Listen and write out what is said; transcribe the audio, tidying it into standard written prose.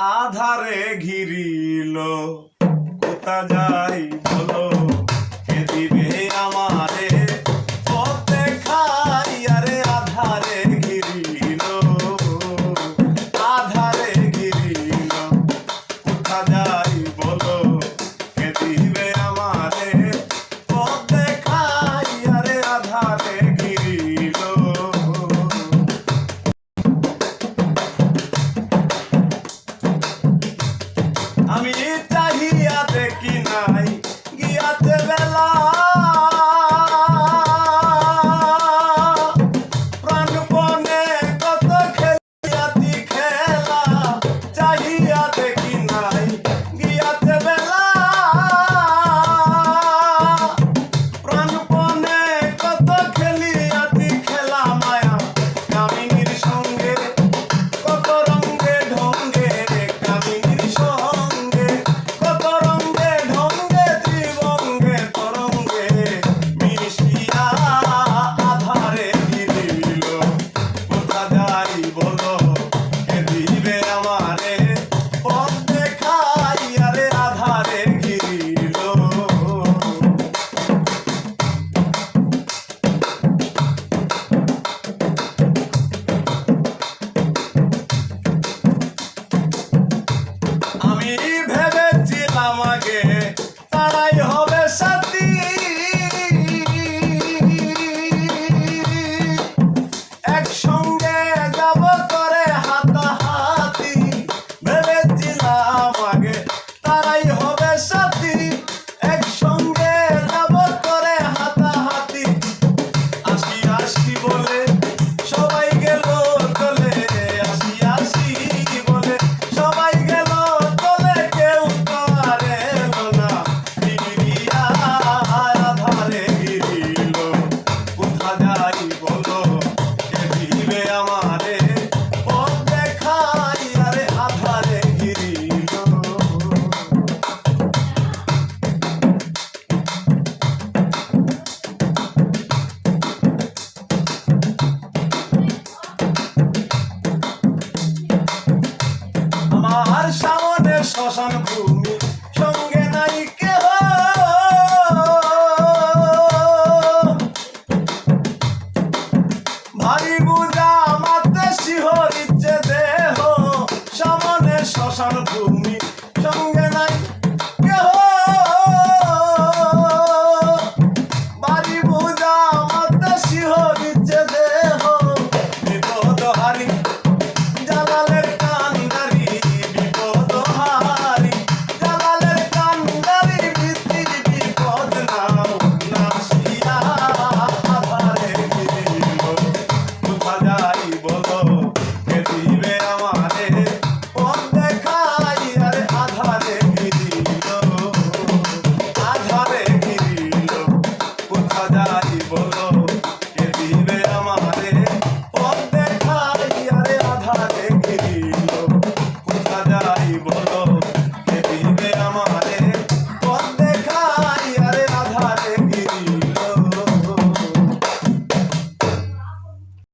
আধারে ঘিরিল কোথা যাই বলো কে দিবে আমারে পথ দেখাই আরে আধারে ঘিরিল কোথা যাই বলো কে দিবে আমারে পথ দেখাই আরে আধারে ঘিরিল আমি চাহিয়া দেখি নাই গিয়াতে বেলা প্রাণপণে কত খেলিয়াছি খেলা চাহিয়া দেখি নাই গিয়াতে বেলা প্রাণপণে কত খেলিয়াছি খেলা মায়া কামিনীর সঙ্গে কত রঙ্গে ঢঙ্গে কামিনীর সঙ্গে কত রঙ্গে ঢঙ্গে ত্রিভঙ্গে তরঙ্গে মিশিয়া আধারে ঘিরিল কোথা যাই বলো কে দিবে আমারে পথ দেখাই আরে আধারে ঘিরিল আমি ভেবেছিলাম আগে তারাই হবে সাথী একসঙ্গে যাব করে হাতাহাতি ভেবেছিলাম আগে তারাই হবে সাথী একসঙ্গে যাব করে হাতাহাতি আসি আসি বলে সবাই গেল চলে আসি আসি বলে সবাই গেল চলে কেউ তো আর এলো না ফিরিয়া আধারে ঘিরিল কোথা যাই বলো কে দিবে আমারে পথ দেখাই আরে আধারে ঘিরিল আমার সামনে শ্মশান